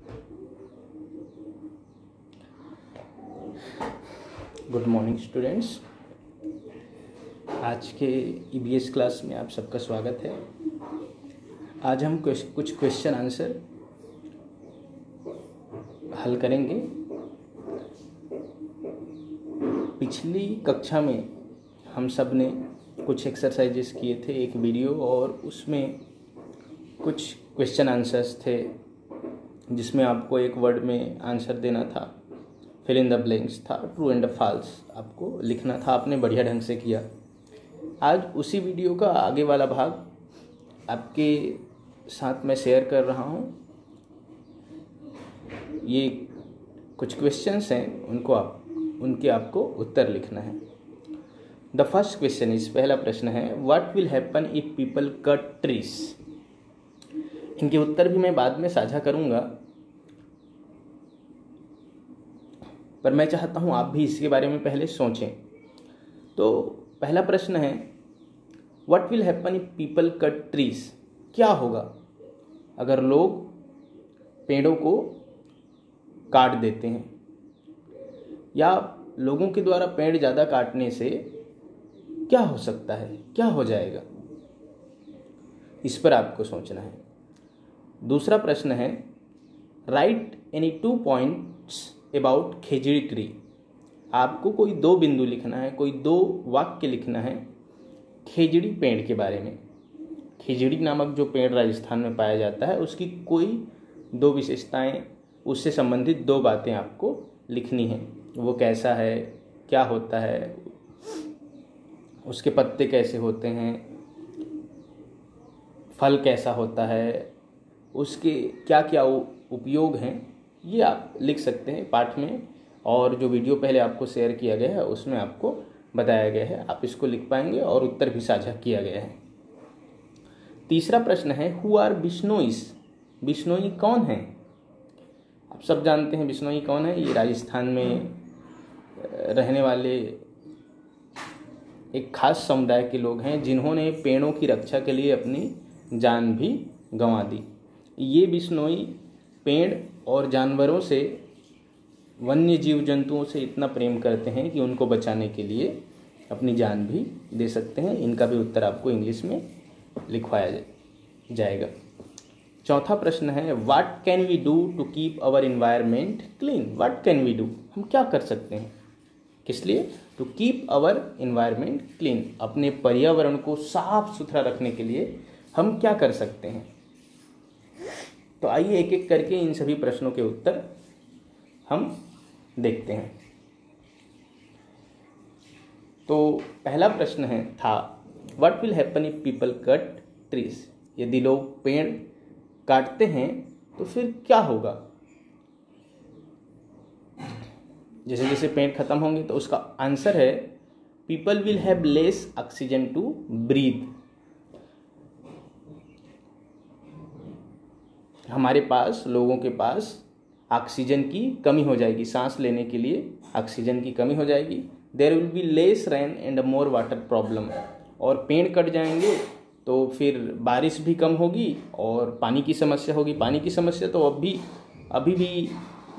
Good morning students. आज के EVS class में आप सबका स्वागत है। आज हम कुछ क्वेश्चन आंसर हल करेंगे। पिछली कक्षा में हम सब ने कुछ एक्सरसाइजेस किए थे, एक वीडियो, और उसमें कुछ क्वेश्चन आंसर्स थे जिसमें आपको एक वर्ड में आंसर देना था, फिल इन द ब्लैंक्स था, ट्रू एंड फॉल्स आपको लिखना था। आपने बढ़िया ढंग से किया। आज उसी वीडियो का आगे वाला भाग आपके साथ मैं शेयर कर रहा हूँ। ये कुछ क्वेश्चंस हैं, उनके आपको उत्तर लिखना है। द फर्स्ट क्वेश्चन इज, पहला प्रश्न है, what will happen if people cut trees. इनके उत्तर भी मैं बाद में साझा करूँगा, पर मैं चाहता हूँ आप भी इसके बारे में पहले सोचें। तो पहला प्रश्न है, what will happen if people cut trees. क्या होगा अगर लोग पेड़ों को काट देते हैं, या लोगों के द्वारा पेड़ ज़्यादा काटने से क्या हो सकता है, क्या हो जाएगा, इस पर आपको सोचना है। दूसरा प्रश्न है, write any 2 points about khejri tree. आपको कोई 2 बिंदु लिखना है, कोई 2 वाक्य लिखना है खेजड़ी पेड़ के बारे में। खेजड़ी नामक जो पेड़ राजस्थान में पाया जाता है, उसकी कोई 2 विशेषताएं, उससे संबंधित 2 बातें आपको लिखनी है। वो कैसा है, क्या होता है, उसके पत्ते कैसे होते हैं, फल कैसा होता है, उसके क्या क्या उपयोग हैं, ये आप लिख सकते हैं पाठ में। और जो वीडियो पहले आपको शेयर किया गया है उसमें आपको बताया गया है, आप इसको लिख पाएंगे, और उत्तर भी साझा किया गया है। तीसरा प्रश्न है, हु आर बिश्नोईस। बिश्नोई कौन है। आप सब जानते हैं बिश्नोई कौन है। ये राजस्थान में रहने वाले एक खास समुदाय के लोग हैं जिन्होंने पेड़ों की रक्षा के लिए अपनी जान भी गंवा दी। ये बिश्नोई पेड़ और जानवरों से, वन्य जीव जंतुओं से इतना प्रेम करते हैं कि उनको बचाने के लिए अपनी जान भी दे सकते हैं। इनका भी उत्तर आपको इंग्लिश में लिखवाया जाएगा। चौथा प्रश्न है, what can we do to keep our environment clean. What can we do, हम क्या कर सकते हैं, किस लिए, to keep our environment clean, अपने पर्यावरण को साफ सुथरा रखने के लिए हम क्या कर सकते हैं। तो आइए एक एक करके इन सभी प्रश्नों के उत्तर हम देखते हैं। तो पहला प्रश्न था, what will happen if people cut trees. यदि लोग पेड़ काटते हैं तो फिर क्या होगा। जैसे जैसे पेड़ खत्म होंगे तो उसका आंसर है, people will have less oxygen to breathe. हमारे पास, लोगों के पास ऑक्सीजन की कमी हो जाएगी, सांस लेने के लिए ऑक्सीजन की कमी हो जाएगी। There will be less rain and more water problem. और पेड़ कट जाएंगे तो फिर बारिश भी कम होगी और पानी की समस्या होगी। पानी की समस्या तो अभी भी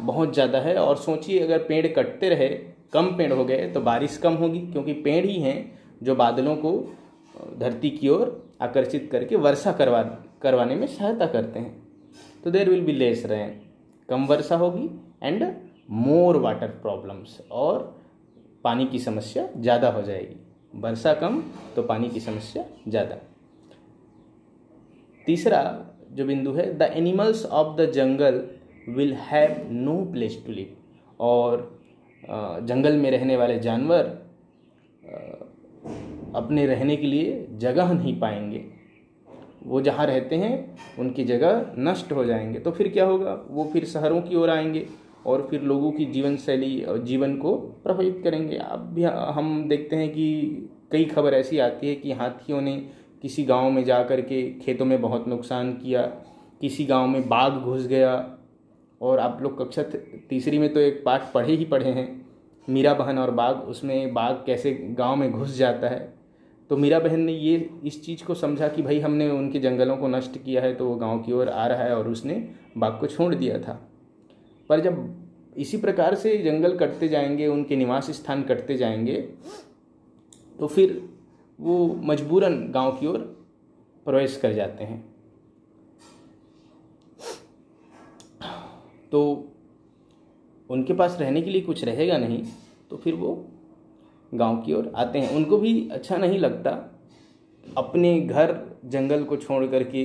बहुत ज़्यादा है। और सोचिए, अगर पेड़ कटते रहे, कम पेड़ हो गए तो बारिश कम होगी, क्योंकि पेड़ ही हैं जो बादलों को धरती की ओर आकर्षित करके वर्षा करवाने में सहायता करते हैं। तो there will be less rain, कम वर्षा होगी, एंड मोर वाटर प्रॉब्लम्स, और पानी की समस्या ज़्यादा हो जाएगी। वर्षा कम तो पानी की समस्या ज़्यादा। तीसरा जो बिंदु है, the animals of the jungle will have no place to live. और जंगल में रहने वाले जानवर अपने रहने के लिए जगह नहीं पाएंगे। वो जहाँ रहते हैं उनकी जगह नष्ट हो जाएंगे। तो फिर क्या होगा, वो फिर शहरों की ओर आएंगे और फिर लोगों की जीवन शैली और जीवन को प्रभावित करेंगे। अब भी हम देखते हैं कि कई खबर ऐसी आती है कि हाथियों ने किसी गांव में जा कर के खेतों में बहुत नुकसान किया, किसी गांव में बाघ घुस गया। और आप लोग कक्षा तीसरी में तो एक पाठ पढ़े हैं, मीरा बहन और बाघ। उसमें बाघ कैसे गांव में घुस जाता है। तो मीरा बहन ने ये इस चीज़ को समझा कि भाई हमने उनके जंगलों को नष्ट किया है तो वो गांव की ओर आ रहा है, और उसने बाग को छोड़ दिया था। पर जब इसी प्रकार से जंगल कटते जाएंगे, उनके निवास स्थान कटते जाएंगे, तो फिर वो मजबूरन गांव की ओर प्रवेश कर जाते हैं। तो उनके पास रहने के लिए कुछ रहेगा नहीं, तो फिर वो गांव की ओर आते हैं। उनको भी अच्छा नहीं लगता अपने घर जंगल को छोड़ करके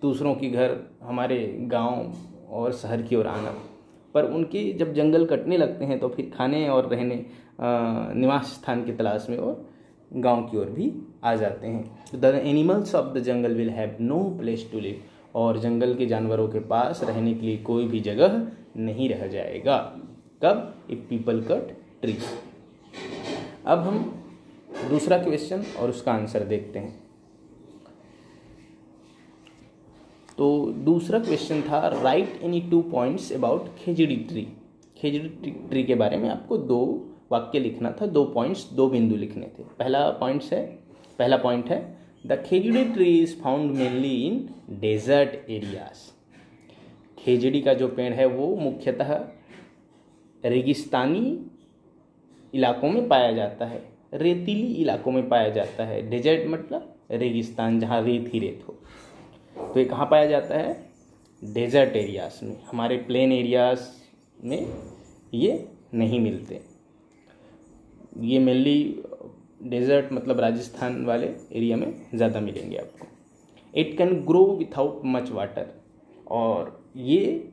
दूसरों की घर, हमारे गांव और शहर की ओर आना। पर उनके जब जंगल कटने लगते हैं तो फिर खाने और रहने निवास स्थान की तलाश में और गांव की ओर भी आ जाते हैं। The animals of the jungle will have no place to live, और जंगल के जानवरों के पास रहने के लिए कोई भी जगह नहीं रह जाएगा। कब? If people cut trees. अब हम दूसरा क्वेश्चन और उसका आंसर देखते हैं। तो दूसरा क्वेश्चन था, write any 2 points about khejri tree. Khejri tree के बारे में आपको 2 वाक्य लिखना था, 2 पॉइंट्स, 2 बिंदु लिखने थे। पहला पॉइंट है the khejri tree is found mainly in desert areas. खेजड़ी का जो पेड़ है वो मुख्यतः रेगिस्तानी इलाकों में पाया जाता है, रेतीली इलाकों में पाया जाता है। डेजर्ट मतलब रेगिस्तान, जहाँ रेत ही रेत हो। तो ये कहाँ पाया जाता है? डेजर्ट एरियाज में। हमारे प्लेन एरियाज में ये नहीं मिलते। ये मेनली डेजर्ट मतलब राजस्थान वाले एरिया में ज़्यादा मिलेंगे आपको। It can grow without much water, और ये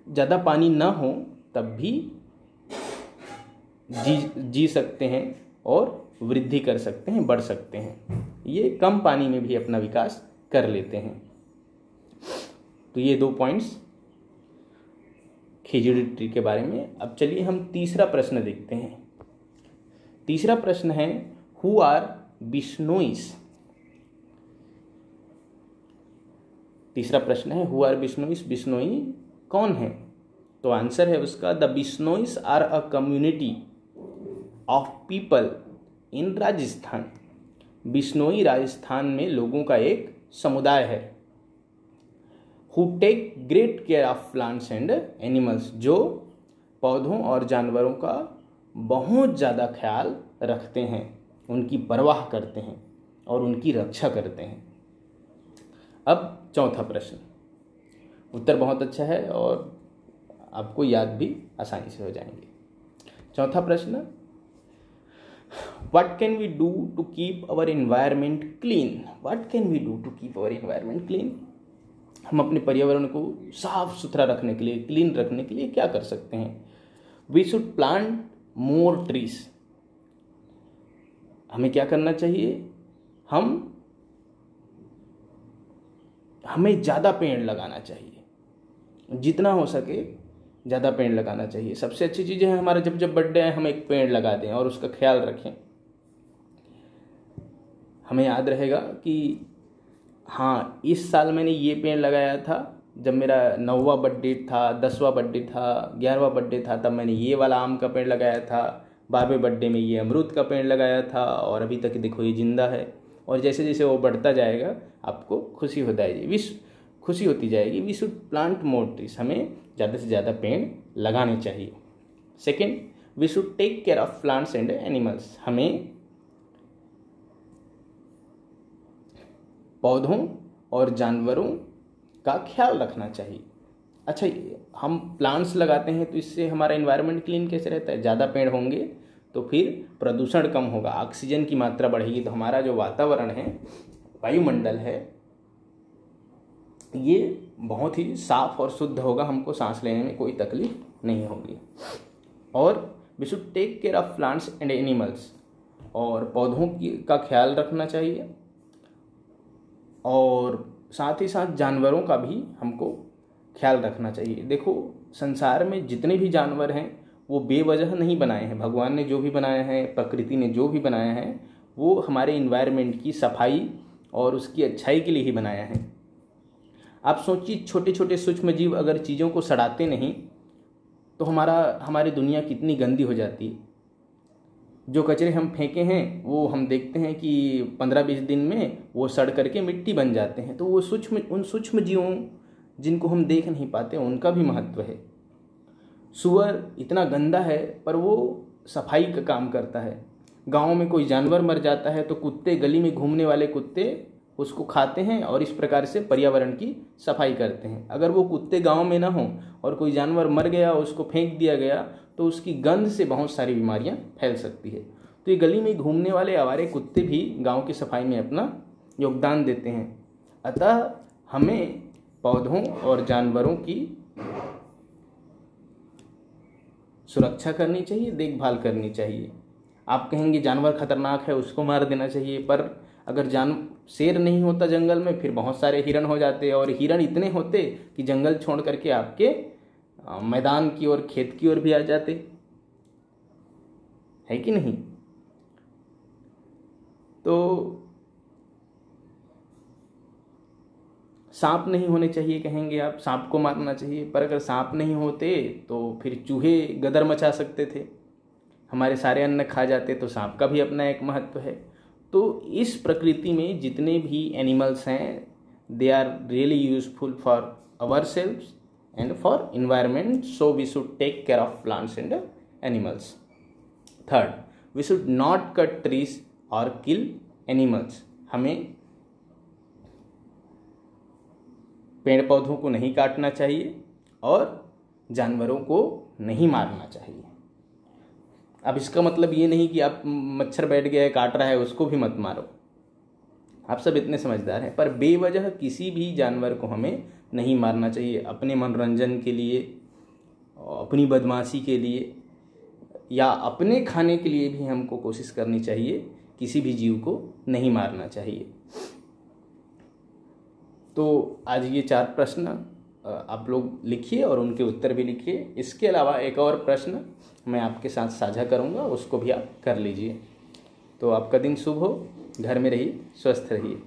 ज़्यादा पानी ना हो तब भी जी सकते हैं और वृद्धि कर सकते हैं, बढ़ सकते हैं। ये कम पानी में भी अपना विकास कर लेते हैं। तो ये 2 पॉइंट्स खेजड़ी ट्री के बारे में। अब चलिए हम तीसरा प्रश्न देखते हैं। तीसरा प्रश्न है, हु आर बिश्नोइस। तीसरा प्रश्न है, हु आर बिश्नोइस। बिश्नोई कौन है? तो आंसर है उसका, the Bishnois are a community of people in Rajasthan. Bishnoi Rajasthan में लोगों का एक समुदाय है। Who take great care of plants and animals, जो पौधों और जानवरों का बहुत ज़्यादा ख्याल रखते हैं, उनकी परवाह करते हैं और उनकी रक्षा करते हैं। अब चौथा प्रश्न, उत्तर बहुत अच्छा है और आपको याद भी आसानी से हो जाएंगे। चौथा प्रश्न, What can we do to keep our environment clean? What can we do to keep our environment clean? हम अपने पर्यावरण को साफ सुथरा रखने के लिए, क्लीन रखने के लिए क्या कर सकते हैं? We should plant more trees. हमें क्या करना चाहिए? हमें ज़्यादा पेड़ लगाना चाहिए, जितना हो सके ज़्यादा पेड़ लगाना चाहिए। सबसे अच्छी चीज़ है हमारा जब बर्थडे है हम एक पेड़ लगा दें और उसका ख्याल रखें। हमें याद रहेगा कि हाँ, इस साल मैंने ये पेड़ लगाया था, जब मेरा 9वां बर्थडे था, 10वां बर्थडे था, 11वां बर्थडे था, तब मैंने ये वाला आम का पेड़ लगाया था, 12वें बर्थडे में ये अमरूद का पेड़ लगाया था, और अभी तक देखो ये जिंदा है। और जैसे जैसे वो बढ़ता जाएगा आपको खुशी होती जाएगी। We should plant more trees, हमें ज़्यादा से ज़्यादा पेड़ लगाने चाहिए। Second, we should take care of plants and animals, हमें पौधों और जानवरों का ख्याल रखना चाहिए। अच्छा, हम प्लांट्स लगाते हैं तो इससे हमारा एनवायरनमेंट क्लीन कैसे रहता है? ज़्यादा पेड़ होंगे तो फिर प्रदूषण कम होगा, ऑक्सीजन की मात्रा बढ़ेगी, तो हमारा जो वातावरण है, वायुमंडल है, ये बहुत ही साफ और शुद्ध होगा, हमको सांस लेने में कोई तकलीफ नहीं होगी। और we should take care of plants and animals, और पौधों का ख्याल रखना चाहिए, और साथ ही साथ जानवरों का भी हमको ख्याल रखना चाहिए। देखो, संसार में जितने भी जानवर हैं वो बेवजह नहीं बनाए हैं। भगवान ने जो भी बनाया है, प्रकृति ने जो भी बनाया है, वो हमारे इन्वायरमेंट की सफाई और उसकी अच्छाई के लिए ही बनाया है। आप सोचिए, छोटे छोटे सूक्ष्म जीव अगर चीज़ों को सड़ाते नहीं तो हमारी दुनिया कितनी गंदी हो जाती है। जो कचरे हम फेंके हैं वो हम देखते हैं कि 15-20 दिन में वो सड़ करके मिट्टी बन जाते हैं। तो वो उन सूक्ष्म जीवों जिनको हम देख नहीं पाते उनका भी महत्व है। सूअर इतना गंदा है पर वो सफाई का काम करता है। गांव में कोई जानवर मर जाता है तो कुत्ते, गली में घूमने वाले कुत्ते उसको खाते हैं और इस प्रकार से पर्यावरण की सफाई करते हैं। अगर वो कुत्ते गांव में ना हो और कोई जानवर मर गया, उसको फेंक दिया गया, तो उसकी गंध से बहुत सारी बीमारियां फैल सकती है। तो ये गली में घूमने वाले आवारे कुत्ते भी गांव की सफाई में अपना योगदान देते हैं। अतः हमें पौधों और जानवरों की सुरक्षा करनी चाहिए, देखभाल करनी चाहिए। आप कहेंगे जानवर खतरनाक है उसको मार देना चाहिए, पर अगर शेर नहीं होता जंगल में फिर बहुत सारे हिरण हो जाते, और हिरण इतने होते कि जंगल छोड़ करके आपके मैदान की ओर, खेत की ओर भी आ जाते, है कि नहीं। तो सांप नहीं होने चाहिए, कहेंगे आप सांप को मारना चाहिए, पर अगर सांप नहीं होते तो फिर चूहे गदर मचा सकते थे, हमारे सारे अन्न खा जाते। तो सांप का भी अपना एक महत्व है। तो इस प्रकृति में जितने भी एनिमल्स हैं they are really useful for ourselves and for environment, so we should take care of plants and animals. Third, we should not cut trees और किल एनिमल्स। हमें पेड़ पौधों को नहीं काटना चाहिए और जानवरों को नहीं मारना चाहिए। अब इसका मतलब ये नहीं कि आप मच्छर बैठ गया है काट रहा है उसको भी मत मारो, आप सब इतने समझदार हैं। पर बेवजह किसी भी जानवर को हमें नहीं मारना चाहिए। अपने मनोरंजन के लिए, अपनी बदमाशी के लिए या अपने खाने के लिए भी हमको कोशिश करनी चाहिए, किसी भी जीव को नहीं मारना चाहिए। तो आज ये 4 प्रश्न आप लोग लिखिए और उनके उत्तर भी लिखिए। इसके अलावा एक और प्रश्न मैं आपके साथ साझा करूंगा, उसको भी आप कर लीजिए। तो आपका दिन शुभ हो, घर में रहिए, स्वस्थ रहिए।